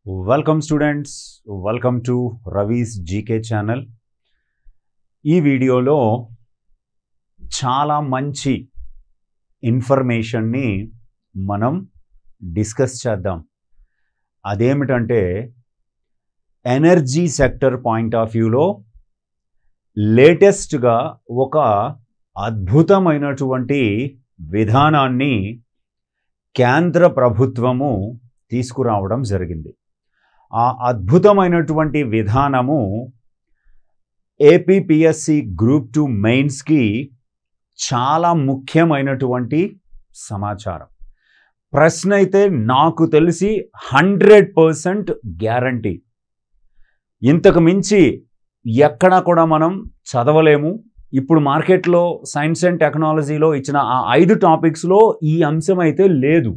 Welcome students, welcome to Ravi's GK channel. ఈ వీడియోలో చాలా మంచి ఇన్ఫర్మేషన్ని మనం డిస్కస్ చేద్దాం. అదేమిటంటే ఎనర్జీ సెక్టర్ పాయింట్ ఆఫ్ వ్యూలో లేటెస్ట్గా ఒక అద్భుతమైనటువంటి విధానాన్ని కేంద్ర ప్రభుత్వము తీసుకురావడం జరిగింది. ఆ అద్భుతమైనటువంటి విధానము ఏపీపీఎస్సి గ్రూప్ 2 మెయిన్స్కి చాలా ముఖ్యమైనటువంటి సమాచారం. ప్రశ్న అయితే నాకు తెలిసి 100% గ్యారంటీ. ఇంతకు మించి ఎక్కడ కూడా మనం చదవలేము. ఇప్పుడు మార్కెట్లో సైన్స్ అండ్ టెక్నాలజీలో ఇచ్చిన ఆ 5 టాపిక్స్లో ఈ అంశం అయితే లేదు.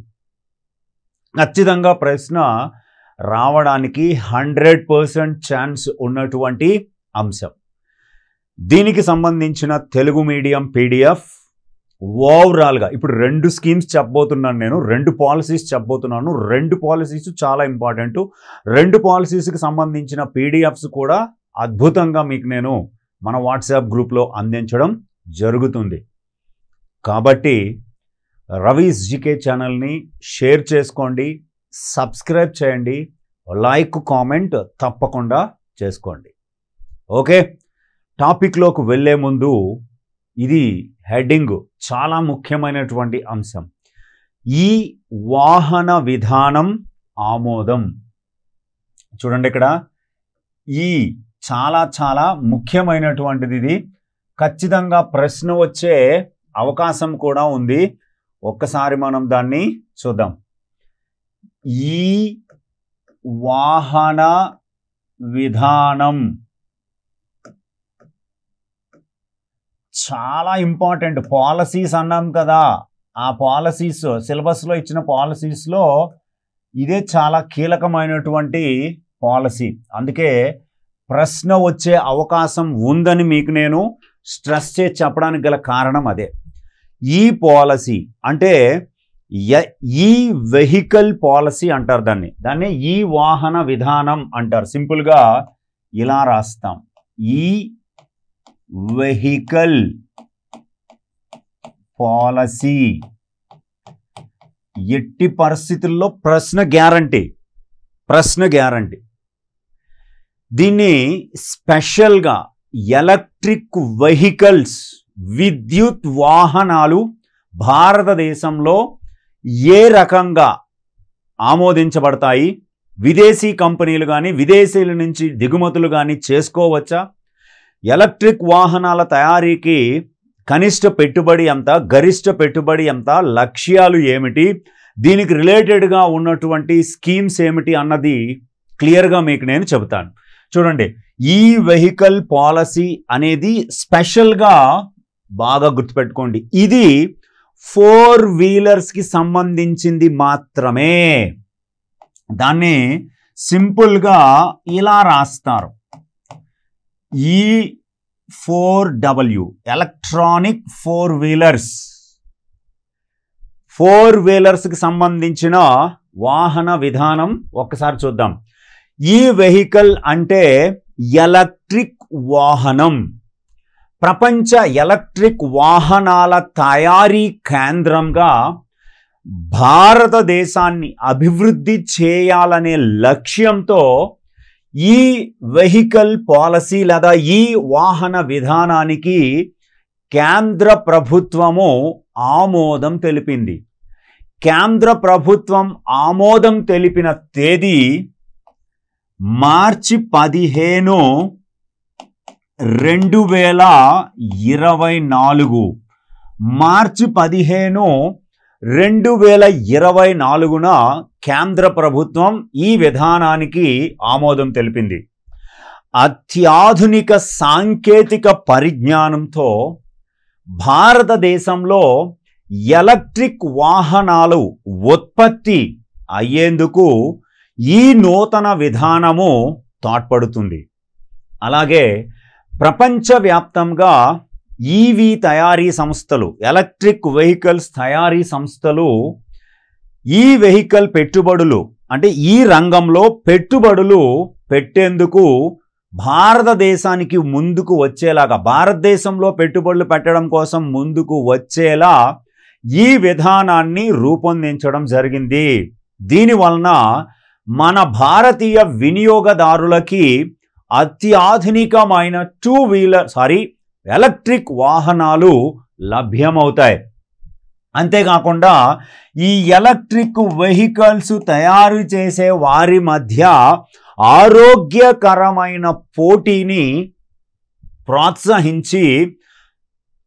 ఖచ్చితంగా ప్రశ్న రావడానికి 100% ఛాన్స్ ఉన్నటువంటి అంశం. దీనికి సంబంధించిన తెలుగు మీడియం పీడిఎఫ్ ఓవరాల్గా ఇప్పుడు 2 స్కీమ్స్ చెప్పబోతున్నాను. నేను 2 పాలసీస్ చెప్పబోతున్నాను. 2 పాలసీస్ చాలా ఇంపార్టెంట్. 2 పాలసీస్కి సంబంధించిన పీడిఎఫ్స్ కూడా అద్భుతంగా మీకు నేను మన వాట్సాప్ గ్రూప్లో అందించడం జరుగుతుంది. కాబట్టి రవీస్ జీకే ఛానల్ని షేర్ చేసుకోండి, సబ్స్క్రైబ్ చేయండి, లైక్ కామెంట్ తప్పకుండా చేసుకోండి. ఓకే, టాపిక్లోకి వెళ్ళే ముందు ఇది హెడ్డింగ్ చాలా ముఖ్యమైనటువంటి అంశం. ఈ వాహన విధానం ఆమోదం. చూడండి ఇక్కడ ఈ చాలా ముఖ్యమైనటువంటిది. ఇది ఖచ్చితంగా ప్రశ్న వచ్చే అవకాశం కూడా ఉంది. ఒక్కసారి మనం దాన్ని చూద్దాం. ఈ వాహన విధానం చాలా ఇంపార్టెంట్. పాలసీస్ అన్నాం కదా, ఆ పాలసీస్ సిలబస్లో ఇచ్చిన పాలసీస్లో ఇదే చాలా కీలకమైనటువంటి పాలసీ. అందుకే ప్రశ్న వచ్చే అవకాశం ఉందని మీకు నేను స్ట్రెస్ చేసి చెప్పడానికి గల కారణం అదే. ఈ పాలసీ అంటే ఈ వెహికల్ పాలసీ అంటారు. దాన్ని ఈ వాహన విధానం అంటారు. సింపుల్గా ఇలా రాస్తాం, ఈ వెహికల్ పాలసీ. ఎట్టి పరిస్థితుల్లో ప్రశ్న గ్యారంటీ. దీన్ని స్పెషల్గా ఎలక్ట్రిక్ వెహికల్స్, విద్యుత్ వాహనాలు భారతదేశంలో ఏ రకంగా ఆమోదించబడతాయి, విదేశీ కంపెనీలు కానీ విదేశీల నుంచి దిగుమతులు కానీ చేసుకోవచ్చా, ఎలక్ట్రిక్ వాహనాల తయారీకి కనిష్ట పెట్టుబడి ఎంత, గరిష్ట పెట్టుబడి ఎంత, లక్ష్యాలు ఏమిటి, దీనికి రిలేటెడ్గా ఉన్నటువంటి స్కీమ్స్ ఏమిటి అన్నది క్లియర్గా మీకు నేను చెబుతాను. చూడండి, ఈ వెహికల్ పాలసీ అనేది స్పెషల్గా బాగా గుర్తుపెట్టుకోండి. ఇది 4 వీలర్స్కి సంబంధించింది మాత్రమే. దాన్ని సింపుల్గా ఇలా రాస్తారు, E4W, ఎలక్ట్రానిక్ 4 వీలర్స్. 4 వీలర్స్కి సంబంధించిన వాహన విధానం ఒక్కసారి చూద్దాం. ఈ వెహికల్ అంటే ఎలక్ట్రిక్ వాహనం. ప్రపంచ ఎలక్ట్రిక్ వాహనాల తయారీ కేంద్రంగా భారతదేశాన్ని అభివృద్ధి చేయాలనే లక్ష్యంతో ఈ వెహికల్ పాలసీ లేదా ఈ వాహన విధానానికి కేంద్ర ప్రభుత్వము ఆమోదం తెలిపింది. కేంద్ర ప్రభుత్వం ఆమోదం తెలిపిన తేదీ మార్చి 15, 2024. మార్చి 15, 2024న కేంద్ర ప్రభుత్వం ఈ విధానానికి ఆమోదం తెలిపింది. అత్యాధునిక సాంకేతిక పరిజ్ఞానంతో భారతదేశంలో ఎలక్ట్రిక్ వాహనాలు ఉత్పత్తి అయ్యేందుకు ఈ నూతన విధానము తోడ్పడుతుంది. అలాగే ప్రపంచవ్యాప్తంగా ఈవీ తయారీ సంస్థలు, ఎలక్ట్రిక్ వెహికల్స్ తయారీ సంస్థలు ఈ వెహికల్ పెట్టుబడులు అంటే ఈ రంగంలో పెట్టుబడులు పెట్టేందుకు భారతదేశానికి ముందుకు వచ్చేలాగా, భారతదేశంలో పెట్టుబడులు పెట్టడం కోసం ముందుకు వచ్చేలా ఈ విధానాన్ని రూపొందించడం జరిగింది. దీనివలన మన భారతీయ వినియోగదారులకి అత్యాధునికమైన ఎలక్ట్రిక్ వాహనాలు లభ్యమవుతాయి. అంతేకాకుండా ఈ ఎలక్ట్రిక్ వెహికల్స్ తయారు చేసే వారి మధ్య ఆరోగ్యకరమైన పోటీని ప్రోత్సహించి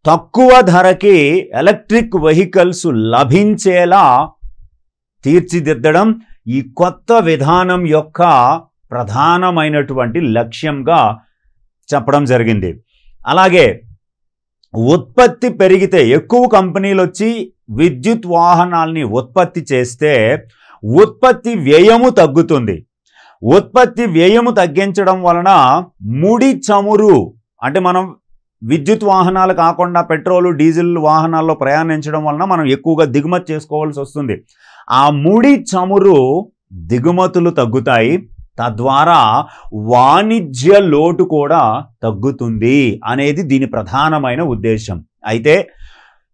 తక్కువ ధరకి ఎలక్ట్రిక్ వెహికల్స్ లభించేలా తీర్చిదిద్దడం ఈ కొత్త విధానం యొక్క ప్రధానమైనటువంటి లక్ష్యంగా చెప్పడం జరిగింది. అలాగే ఉత్పత్తి పెరిగితే, ఎక్కువ కంపెనీలు వచ్చి విద్యుత్ వాహనాల్ని ఉత్పత్తి చేస్తే ఉత్పత్తి వ్యయము తగ్గుతుంది. ఉత్పత్తి వ్యయము తగ్గించడం వలన ముడి చమురు, అంటే మనం విద్యుత్ వాహనాలు కాకుండా పెట్రోలు డీజిల్ వాహనాల్లో ప్రయాణించడం వలన మనం ఎక్కువగా దిగుమతి చేసుకోవాల్సి వస్తుంది. ఆ ముడి చమురు దిగుమతులు తగ్గుతాయి, తద్వారా వాణిజ్య లోటు కూడా తగ్గుతుంది అనేది దీని ప్రధానమైన ఉద్దేశం. అయితే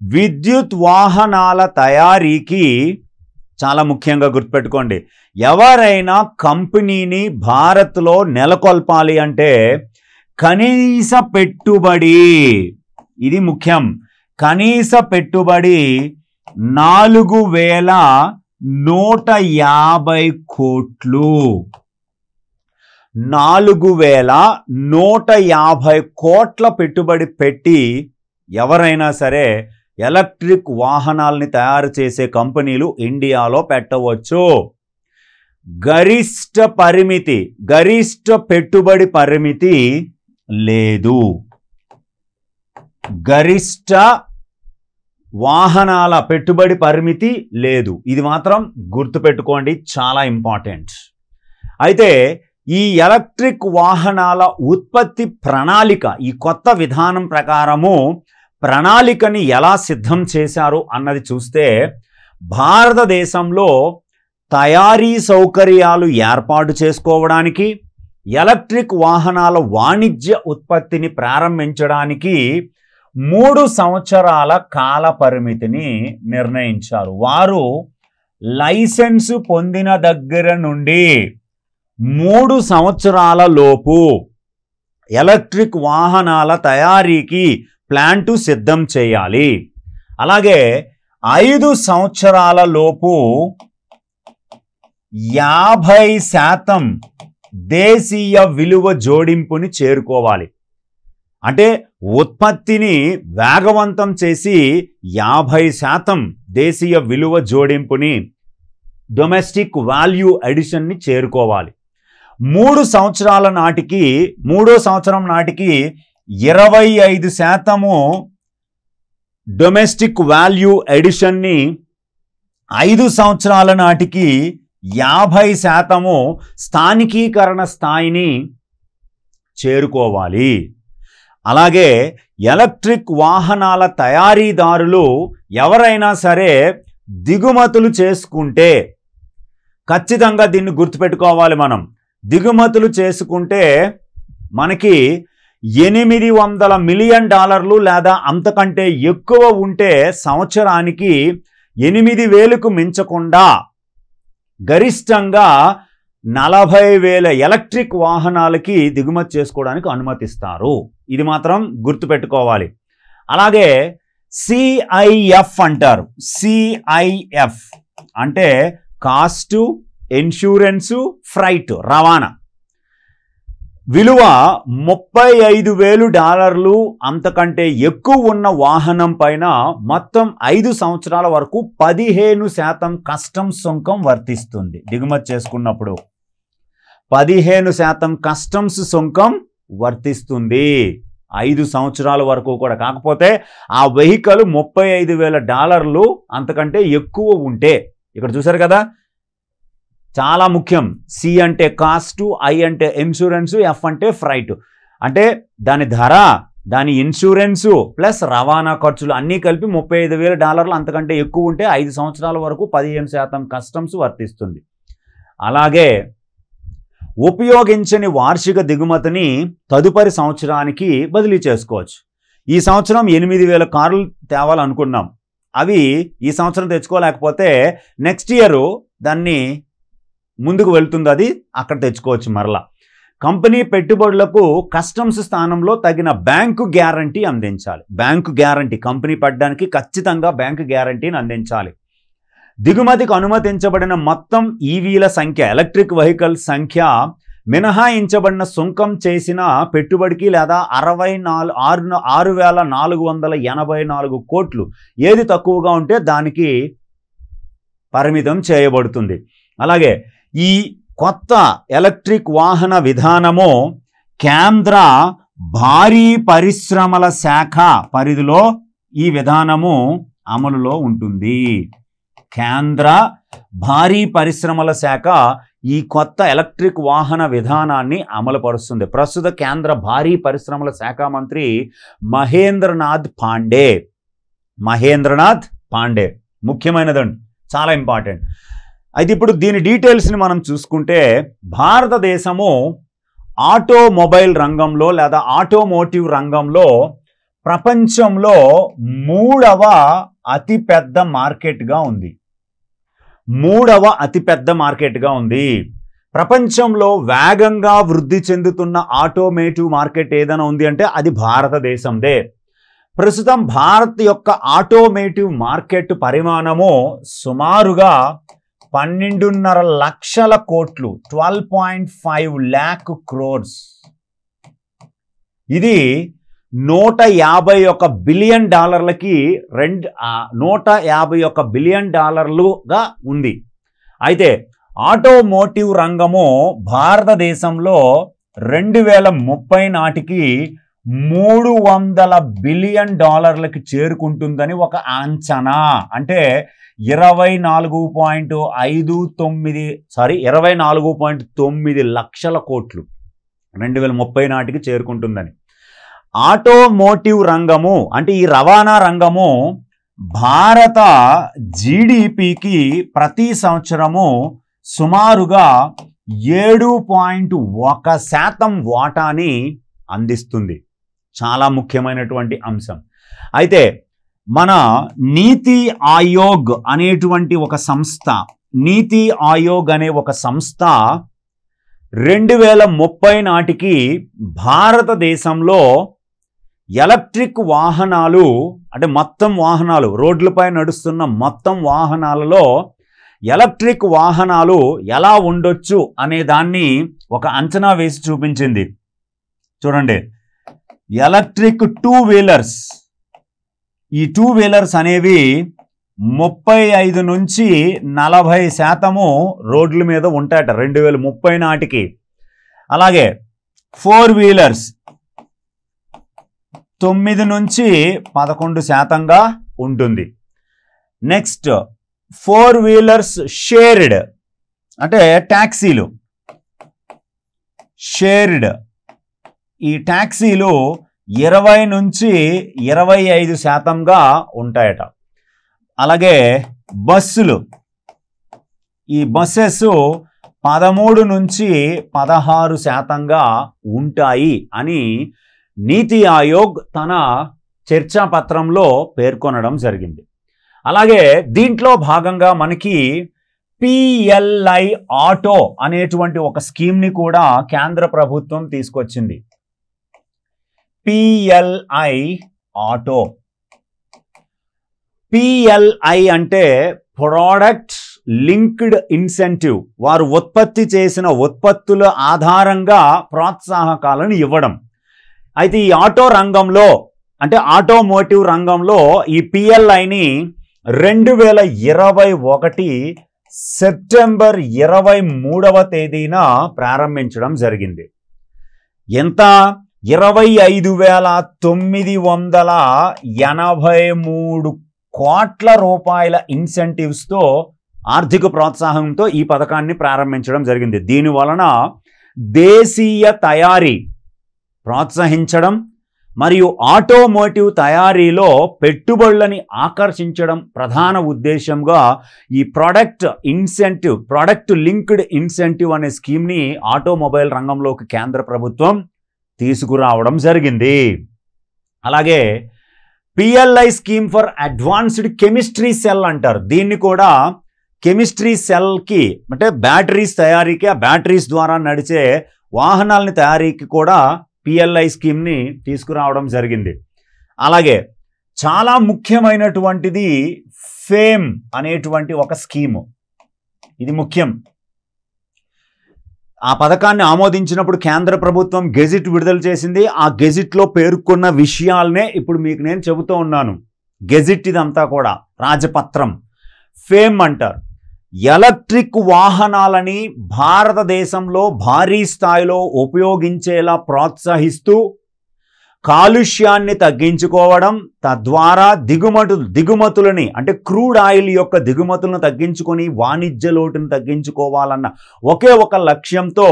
విద్యుత్ వాహనాల తయారీకి చాలా ముఖ్యంగా గుర్తుపెట్టుకోండి, ఎవరైనా కంపెనీని భారత్లో నెలకొల్పాలి అంటే కనీస పెట్టుబడి, ఇది ముఖ్యం, కనీస పెట్టుబడి 4,150 కోట్లు. 4,150 కోట్ల పెట్టుబడి పెట్టి ఎవరైనా సరే ఎలక్ట్రిక్ వాహనాల్ని తయారు చేసే కంపెనీలు ఇండియాలో పెట్టవచ్చు. గరిష్ట పెట్టుబడి పరిమితి లేదు. గరిష్ట వాహనాల పెట్టుబడి పరిమితి లేదు. ఇది మాత్రం గుర్తుపెట్టుకోండి, చాలా ఇంపార్టెంట్. అయితే ఈ ఎలక్ట్రిక్ వాహనాల ఉత్పత్తి ప్రణాళిక, ఈ కొత్త విధానం ప్రకారము ప్రణాళికని ఎలా సిద్ధం చేశారు అన్నది చూస్తే, భారతదేశంలో తయారీ సౌకర్యాలు ఏర్పాటు చేసుకోవడానికి, ఎలక్ట్రిక్ వాహనాల వాణిజ్య ఉత్పత్తిని ప్రారంభించడానికి 3 సంవత్సరాల కాల పరిమితిని నిర్ణయించారు. వారు లైసెన్సు పొందిన దగ్గర నుండి 3 సంవత్సరాల లోపు ఎలక్ట్రిక్ వాహనాల తయారీకి ప్లాంటు సిద్ధం చేయాలి. అలాగే 5 సంవత్సరాల లోపు 50% దేశీయ విలువ జోడింపుని చేరుకోవాలి. అంటే ఉత్పత్తిని వేగవంతం చేసి 50% దేశీయ విలువ జోడింపుని, డొమెస్టిక్ వాల్యూ అడిషన్ని చేరుకోవాలి. 3 సంవత్సరాల నాటికి, 3వ సంవత్సరం నాటికి 25% డొమెస్టిక్ వాల్యూ అడిషన్ని, 5 సంవత్సరాల నాటికి 50% స్థానికీకరణ స్థాయిని చేరుకోవాలి. అలాగే ఎలక్ట్రిక్ వాహనాల తయారీదారులు ఎవరైనా సరే దిగుమతులు చేసుకుంటే, ఖచ్చితంగా దీన్ని గుర్తుపెట్టుకోవాలి, మనం దిగుమతులు చేసుకుంటే మనకి $800 మిలియన్ లేదా అంతకంటే ఎక్కువ ఉంటే సంవత్సరానికి 8,000కు మించకుండా గరిష్టంగా 40,000 ఎలక్ట్రిక్ వాహనాలకి దిగుమతి చేసుకోవడానికి అనుమతిస్తారు. ఇది మాత్రం గుర్తుపెట్టుకోవాలి. అలాగే CIF అంటారు. CIF అంటే కాస్టు, ఇన్సూరెన్సు, ఫ్రైట్, రవాణా. విలువ $35,000 అంతకంటే ఎక్కువ ఉన్న వాహనం పైన మొత్తం 5 సంవత్సరాల వరకు 15% కస్టమ్స్ సుంకం వర్తిస్తుంది. దిగుమతి చేసుకున్నప్పుడు 15% కస్టమ్స్ సుంకం వర్తిస్తుంది 5 సంవత్సరాల వరకు కూడా. కాకపోతే ఆ వెహికల్ $35,000 అంతకంటే ఎక్కువ ఉంటే, ఇక్కడ చూసారు కదా, చాలా ముఖ్యం. సి అంటే కాస్టు, ఐ అంటే ఇన్సూరెన్సు, ఎఫ్ అంటే ఫ్రైట్. అంటే దాని ధర, దాని ఇన్సూరెన్సు ప్లస్ రవాణా ఖర్చులు అన్నీ కలిపి $35,000 అంతకంటే ఎక్కువ ఉంటే 5 సంవత్సరాల వరకు 15% కస్టమ్స్ వర్తిస్తుంది. అలాగే ఉపయోగించని వార్షిక దిగుమతిని తదుపరి సంవత్సరానికి బదిలీ చేసుకోవచ్చు. ఈ సంవత్సరం 8,000 కార్లు తేవాలనుకున్నాం, అవి ఈ సంవత్సరం తెచ్చుకోలేకపోతే నెక్స్ట్ ఇయర్ దాన్ని ముందుకు వెళ్తుంది, అది అక్కడ తెచ్చుకోవచ్చు మరలా. కంపెనీ పెట్టుబడులకు కస్టమ్స్ స్థానంలో తగిన బ్యాంకు గ్యారంటీ అందించాలి. బ్యాంకు గ్యారంటీ కంపెనీ పడ్డానికి ఖచ్చితంగా బ్యాంకు గ్యారంటీని అందించాలి. దిగుమతికి అనుమతించబడిన మొత్తం ఈవీల సంఖ్య, ఎలక్ట్రిక్ వెహికల్ సంఖ్య మినహాయించబడిన సుంకం చేసిన పెట్టుబడికి లేదా 6,484 కోట్లు ఏది తక్కువగా ఉంటే దానికి పరిమితం చేయబడుతుంది. అలాగే ఈ కొత్త ఎలక్ట్రిక్ వాహన విధానము కేంద్ర భారీ పరిశ్రమల శాఖ పరిధిలో ఈ విధానము అమలులో ఉంటుంది. కేంద్ర భారీ పరిశ్రమల శాఖ ఈ కొత్త ఎలక్ట్రిక్ వాహన విధానాన్ని అమలుపరుస్తుంది. ప్రస్తుత కేంద్ర భారీ పరిశ్రమల శాఖ మంత్రి మహేంద్రనాథ్ పాండే ముఖ్యమైనదండి, చాలా ఇంపార్టెంట్. అయితే ఇప్పుడు దీని డీటెయిల్స్ని మనం చూసుకుంటే, భారతదేశము ఆటోమొబైల్ రంగంలో లేదా ఆటోమోటివ్ రంగంలో ప్రపంచంలో 3వ అతిపెద్ద మార్కెట్గా ఉంది. 3వ అతిపెద్ద మార్కెట్గా ఉంది. ప్రపంచంలో వేగంగా వృద్ధి చెందుతున్న ఆటోమేటివ్ మార్కెట్ ఏదైనా ఉంది అంటే అది భారతదేశందే. ప్రస్తుతం భారత్ యొక్క ఆటోమేటివ్ మార్కెట్ పరిమాణము సుమారుగా 12.5 లక్షల కోట్లు, 12.5 lakh crores. ఇది $151 బిలియన్ $151 బిలియన్ ఉంది. అయితే ఆటోమోటివ్ రంగము భారతదేశంలో 2030 నాటికి $300 బిలియన్ చేరుకుంటుందని ఒక అంచనా. అంటే 24.9 లక్షల కోట్లు 2030 నాటికి చేరుకుంటుందని. ఆటోమోటివ్ రంగము అంటే ఈ రవాణా రంగము భారత జీడిపికి ప్రతి సంవత్సరము సుమారుగా 7.1% వాటాని అందిస్తుంది. చాలా ముఖ్యమైనటువంటి అంశం. అయితే మన నీతి ఆయోగ్ అనేటువంటి ఒక సంస్థ, నీతి ఆయోగ్ అనే ఒక సంస్థ 2030 నాటికి భారతదేశంలో ఎలక్ట్రిక్ వాహనాలు అంటే మొత్తం వాహనాలు, రోడ్లపై నడుస్తున్న మొత్తం వాహనాలలో ఎలక్ట్రిక్ వాహనాలు ఎలా ఉండొచ్చు అనే దాన్ని ఒక అంచనా వేసి చూపించింది. చూడండి, ఎలక్ట్రిక్ 2 వీలర్స్, ఈ 2 వీలర్స్ అనేవి 35 నుంచి 40% రోడ్ల మీద ఉంటాయట 2030 నాటికి. అలాగే 4 వీలర్స్ 9 నుంచి 11% ఉంటుంది. నెక్స్ట్ 4 వీలర్స్ షేర్డ్ అంటే ట్యాక్సీలు, షేర్డ్ ఈ ట్యాక్సీలు 20 నుంచి 25% ఉంటాయట. అలాగే బస్సులు, ఈ బస్సెస్ 13 నుంచి 16% ఉంటాయి అని నీతి ఆయోగ్ తన చర్చాపత్రంలో పేర్కొనడం జరిగింది. అలాగే దీంట్లో భాగంగా మనకి PLI ఆటో అనేటువంటి ఒక స్కీమ్ని కూడా కేంద్ర ప్రభుత్వం తీసుకొచ్చింది. PLI auto. PLI అంటే ప్రోడక్ట్ లింక్డ్ ఇన్సెంటివ్. వారు ఉత్పత్తి చేసిన ఉత్పత్తుల ఆధారంగా ప్రోత్సాహకాలను ఇవ్వడం. అయితే ఈ ఆటో రంగంలో అంటే ఆటోమోటివ్ రంగంలో ఈ PLIని 2021 సెప్టెంబర్ 23వ తేదీన ప్రారంభించడం జరిగింది. ఎంత? 25,983 కోట్ల రూపాయల ఇన్సెంటివ్స్తో, ఆర్థిక ప్రోత్సాహంతో ఈ పథకాన్ని ప్రారంభించడం జరిగింది. దీని వలన దేశీయ తయారీ ప్రోత్సహించడం, మరియు ఆటోమోటివ్ తయారీలో పెట్టుబడులని ఆకర్షించడం ప్రధాన ఉద్దేశంగా ఈ ప్రోడక్ట్ లింక్డ్ ఇన్సెంటివ్ అనే స్కీమ్ని ఆటోమొబైల్ రంగంలోకి కేంద్ర ప్రభుత్వం తీసుకురావడం జరిగింది. అలాగే PLI scheme for advanced chemistry cell అంటారు. దీన్ని కూడా కెమిస్ట్రీ సెల్కి అంటే బ్యాటరీస్ తయారీకి, ఆ బ్యాటరీస్ ద్వారా నడిచే వాహనాలని తయారీకి కూడా పిఎల్ఐ స్కీమ్ని తీసుకురావడం జరిగింది. అలాగే చాలా ముఖ్యమైనటువంటిది ఫేమ్ అనేటువంటి ఒక స్కీము. ఇది ముఖ్యం. ఆ పథకాన్ని ఆమోదించినప్పుడు కేంద్ర ప్రభుత్వం గెజిట్ విడుదల చేసింది. ఆ గెజిట్లో పేర్కొన్న విషయాలనే ఇప్పుడు మీకు నేను చెబుతూ ఉన్నాను. గెజిట్ ఇదంతా కూడా రాజపత్రం. ఫేమ్ అంటారు. ఎలక్ట్రిక్ వాహనాలని భారతదేశంలో భారీ స్థాయిలో ఉపయోగించేలా ప్రోత్సహిస్తూ కాలుష్యాన్ని తగ్గించుకోవడం, తద్వారా దిగుమతులని అంటే క్రూడ్ ఆయిల్ యొక్క దిగుమతులను తగ్గించుకొని వాణిజ్య లోటును తగ్గించుకోవాలన్న ఒకే ఒక లక్ష్యంతో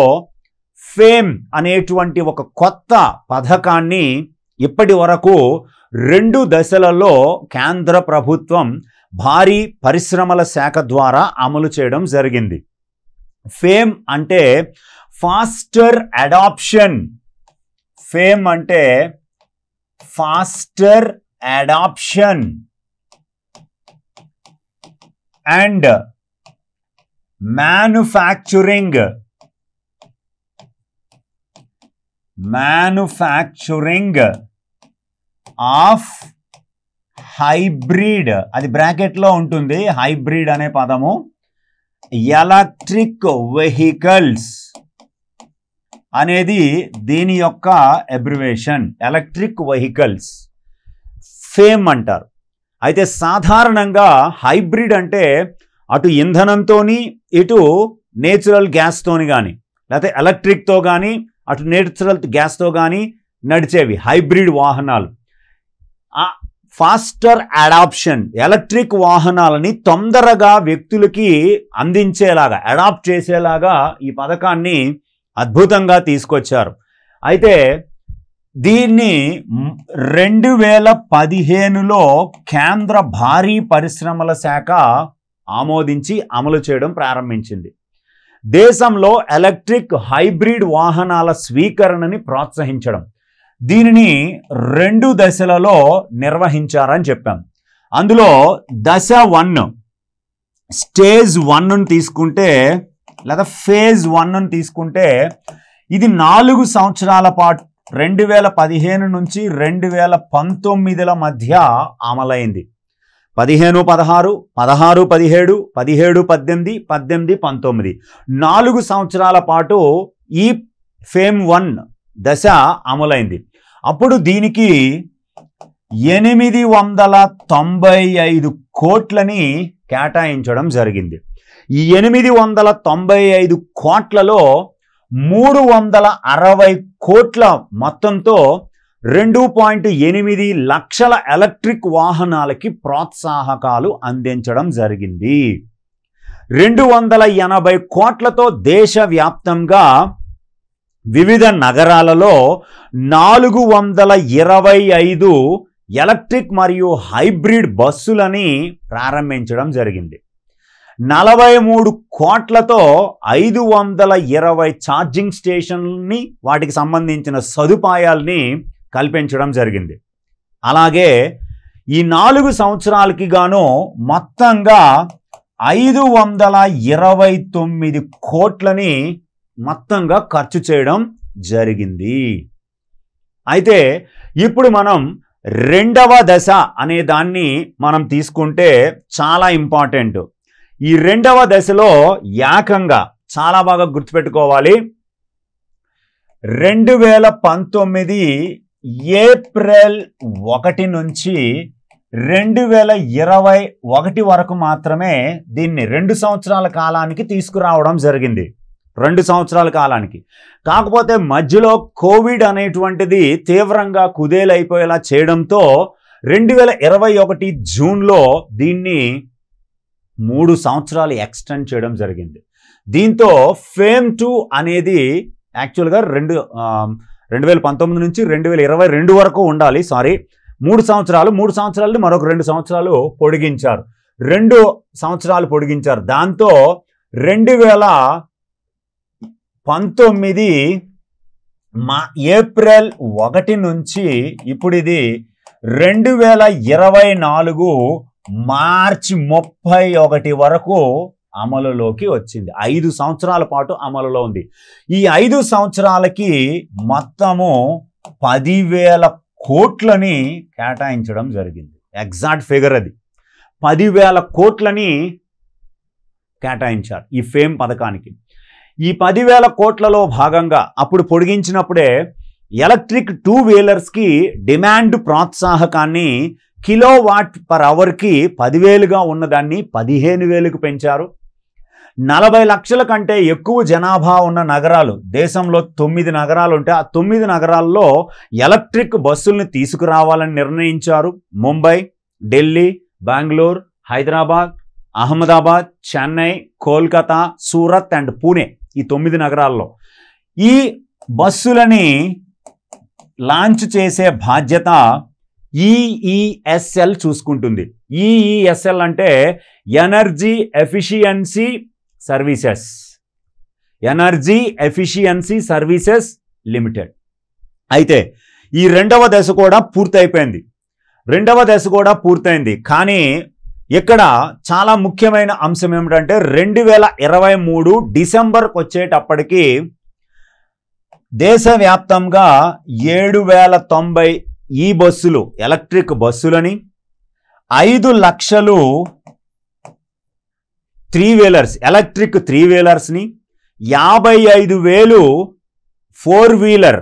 ఫేమ్ అనేటువంటి ఒక కొత్త పథకాన్ని ఇప్పటి వరకు 2 దశలలో కేంద్ర ప్రభుత్వం భారీ పరిశ్రమల శాఖ ద్వారా అమలు చేయడం జరిగింది. ఫేమ్ అంటే ఫాస్టర్ అడాప్షన్. ఫేమ్ అంటే faster adoption and manufacturing of hybrid, అది బ్రాకెట్లో ఉంటుంది, హైబ్రిడ్ అనే పదము, ఎలక్ట్రిక్ వెహికల్స్ అనేది దీని యొక్క అబ్రివేషన్. ఎలక్ట్రిక్ వెహికల్స్ ఫేమ్ అంటారు. అయితే సాధారణంగా హైబ్రిడ్ అంటే అటు ఇంధనంతోని ఇటు నేచురల్ గ్యాస్తోని కానీ లేకపోతే ఎలక్ట్రిక్తో కానీ అటు నేచురల్ గ్యాస్తో కానీ నడిచేవి హైబ్రిడ్ వాహనాలు. ఫాస్టర్ అడాప్షన్, ఎలక్ట్రిక్ వాహనాలని తొందరగా వ్యక్తులకి అందించేలాగా, అడాప్ట్ చేసేలాగా ఈ పథకాన్ని అద్భుతంగా తీసుకొచ్చారు. అయితే దీన్ని 2015లో కేంద్ర భారీ పరిశ్రమల శాఖ ఆమోదించి అమలు చేయడం ప్రారంభించింది. దేశంలో ఎలక్ట్రిక్ హైబ్రిడ్ వాహనాల స్వీకరణని ప్రోత్సహించడం, దీనిని 2 దశలలో నిర్వహించారని చెప్పాం. అందులో దశ 1 స్టేజ్ 1ను తీసుకుంటే లేదా ఫేజ్ 1ను తీసుకుంటే ఇది 4 సంవత్సరాల పాటు 2015 నుంచి 2019 మధ్య అమలైంది. 15-16, 16-17, 17-18, 18-19 4 సంవత్సరాల పాటు ఈ ఫేమ్ 1 దశ అమలైంది. అప్పుడు దీనికి 895 కోట్లని కేటాయించడం జరిగింది. ఈ 895 కోట్లలో 360 కోట్ల మొత్తంతో 2.8 లక్షల ఎలక్ట్రిక్ వాహనాలకి ప్రోత్సాహకాలు అందించడం జరిగింది. 280 కోట్లతో దేశవ్యాప్తంగా వివిధ నగరాలలో 425 ఎలక్ట్రిక్ మరియు హైబ్రిడ్ బస్సులని ప్రారంభించడం జరిగింది. 43 కోట్లతో 520 ఛార్జింగ్ స్టేషన్లని వాటికి సంబంధించిన సదుపాయాల్ని కల్పించడం జరిగింది. అలాగే ఈ 4 సంవత్సరాలకి గాను మొత్తంగా 529 కోట్లని మొత్తంగా ఖర్చు చేయడం జరిగింది. అయితే ఇప్పుడు మనం 2వ దశ అనే దాన్ని మనం తీసుకుంటే చాలా ఇంపార్టెంట్. ఈ 2వ దశలో ఏకంగా చాలా బాగా గుర్తుపెట్టుకోవాలి, 2019 ఏప్రిల్ 1 నుంచి 2021 వరకు మాత్రమే దీన్ని 2 సంవత్సరాల కాలానికి తీసుకురావడం జరిగింది. 2 సంవత్సరాల కాలానికి. కాకపోతే మధ్యలో కోవిడ్ అనేటువంటిది తీవ్రంగా కుదేలైపోయేలా చేయడంతో 2021 జూన్లో దీన్ని 3 సంవత్సరాలు ఎక్స్టెండ్ చేయడం జరిగింది. దీంతో ఫేమ్ 2 అనేది యాక్చువల్గా 2019 నుంచి 2022 వరకు ఉండాలి. సారీ, 3 సంవత్సరాలు. 3 సంవత్సరాలు మరొక 2 సంవత్సరాలు పొడిగించారు. 2 సంవత్సరాలు పొడిగించారు. దాంతో 2019 ఏప్రిల్ 1 నుంచి ఇప్పుడు ఇది 2024 మార్చి 31 వరకు అమలులోకి వచ్చింది. 5 సంవత్సరాల పాటు అమలులో ఉంది. ఈ 5 సంవత్సరాలకి మొత్తము 10,000 కోట్లని కేటాయించడం జరిగింది. ఎగ్జాక్ట్ ఫిగర్ అది. 10,000 కోట్లని కేటాయించారు ఈ ఫేమ్ పథకానికి. ఈ 10,000 కోట్లలో భాగంగా అప్పుడు పొడిగించినప్పుడే ఎలక్ట్రిక్ 2 వీలర్స్కి డిమాండ్ ప్రోత్సాహకాన్ని కిలోవాట్ పర్ అవర్కి 10,000గా ఉన్నదాన్ని 15,000కు పెంచారు. 40 లక్షల కంటే ఎక్కువ జనాభా ఉన్న నగరాలు, దేశంలో 9 నగరాలు ఉంటే ఆ 9 నగరాల్లో ఎలక్ట్రిక్ బస్సుల్ని తీసుకురావాలని నిర్ణయించారు. ముంబై, ఢిల్లీ, బెంగళూరు, హైదరాబాద్, అహ్మదాబాద్, చెన్నై, కోల్కతా, సూరత్ అండ్ పూణే, ఈ 9 నగరాల్లో ఈ బస్సులని లాంచ్ చేసే బాధ్యత ఈఈఎస్ఎల్ చూసుకుంటుంది. ఈఈఎస్ఎల్ అంటే energy efficiency services, energy efficiency services limited. అయితే ఈ రెండవ దశ కూడా పూర్తయింది. కానీ ఇక్కడ చాలా ముఖ్యమైన అంశం ఏమిటంటే 2023 డిసెంబర్కి వచ్చేటప్పటికి దేశవ్యాప్తంగా 7,090 ఈ బస్సులు, ఎలక్ట్రిక్ బస్సులని, 5 లక్షలు 3 వీలర్స్, ఎలక్ట్రిక్ 3 వీలర్స్ని, 55,000 4 వీలర్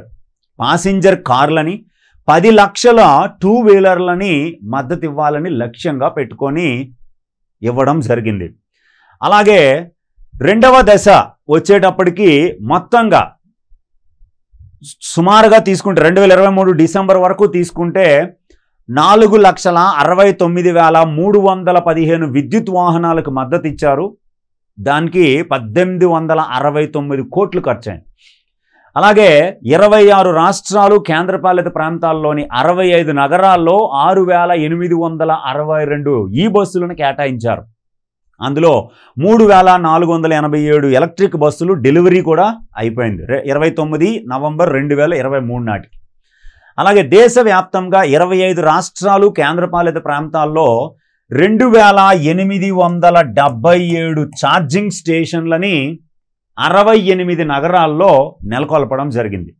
పాసింజర్ కార్లని, 10 లక్షల 2 వీలర్లని మద్దతు ఇవ్వాలని లక్ష్యంగా పెట్టుకొని ఇవ్వడం జరిగింది. అలాగే రెండవ దశ వచ్చేటప్పటికి మొత్తంగా సుమారుగా తీసుకుంటే 2023 డిసెంబర్ వరకు తీసుకుంటే 4,69,315 విద్యుత్ వాహనాలకు మద్దతు ఇచ్చారు. దానికి 1,869 కోట్లు ఖర్చయింది. అలాగే 26 రాష్ట్రాలు కేంద్రపాలిత ప్రాంతాల్లోని 65 నగరాల్లో 6,862 ఈ బస్సులను కేటాయించారు. అందులో 3,487 ఎలక్ట్రిక్ బస్సులు డెలివరీ కూడా అయిపోయింది 29 నవంబర్ 2023 నాటికి. అలాగే దేశవ్యాప్తంగా 25 రాష్ట్రాలు కేంద్రపాలిత ప్రాంతాల్లో 2,877 ఛార్జింగ్ స్టేషన్లని 68 నగరాల్లో నెలకొల్పడం జరిగింది.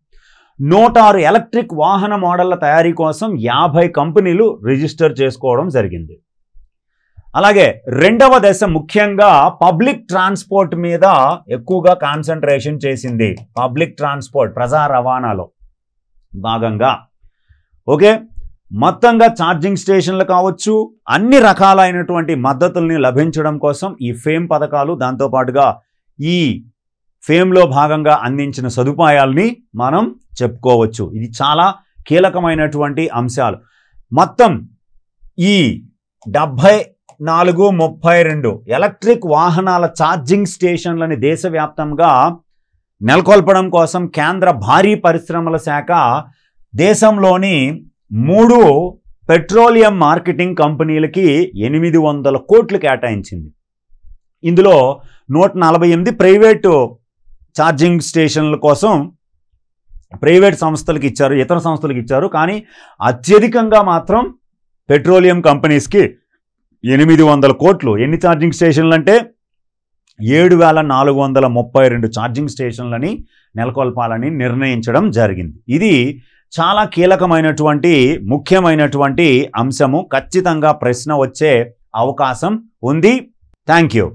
106 ఎలక్ట్రిక్ వాహన మోడళ్ల తయారీ కోసం 50 కంపెనీలు రిజిస్టర్ చేసుకోవడం జరిగింది. అలాగే రెండవ దశ ముఖ్యంగా పబ్లిక్ ట్రాన్స్పోర్ట్ మీద ఎక్కువగా కాన్సన్ట్రేషన్ చేసింది. పబ్లిక్ ట్రాన్స్పోర్ట్, ప్రజా రవాణాలో భాగంగా ఓకే, మొత్తంగా ఛార్జింగ్ స్టేషన్లు కావచ్చు, అన్ని రకాలైనటువంటి మద్దతుల్ని లభించడం కోసం ఈ ఫేమ్ పథకాలు, దాంతోపాటుగా ఈ ఫేమ్లో భాగంగా అందించిన సదుపాయాల్ని మనం చెప్పుకోవచ్చు. ఇది చాలా కీలకమైనటువంటి అంశాలు. మొత్తం ఈ 74-32 ఎలక్ట్రిక్ వాహనాల ఛార్జింగ్ స్టేషన్లని దేశవ్యాప్తంగా నెలకొల్పడం కోసం కేంద్ర భారీ పరిశ్రమల శాఖ దేశంలోని 3 పెట్రోలియం మార్కెటింగ్ కంపెనీలకి 800 కోట్లు కేటాయించింది. ఇందులో 148 ప్రైవేటు ఛార్జింగ్ స్టేషన్ల కోసం ప్రైవేట్ సంస్థలకు ఇచ్చారు, ఇతర సంస్థలకు ఇచ్చారు. కానీ అత్యధికంగా మాత్రం పెట్రోలియం కంపెనీస్కి 800 కోట్లు. ఎన్ని ఛార్జింగ్ స్టేషన్లు అంటే 7,432 ఛార్జింగ్ స్టేషన్లని నెలకొల్పాలని నిర్ణయించడం జరిగింది. ఇది చాలా కీలకమైనటువంటి ముఖ్యమైనటువంటి అంశము. ఖచ్చితంగా ప్రశ్న వచ్చే అవకాశం ఉంది. Thank you.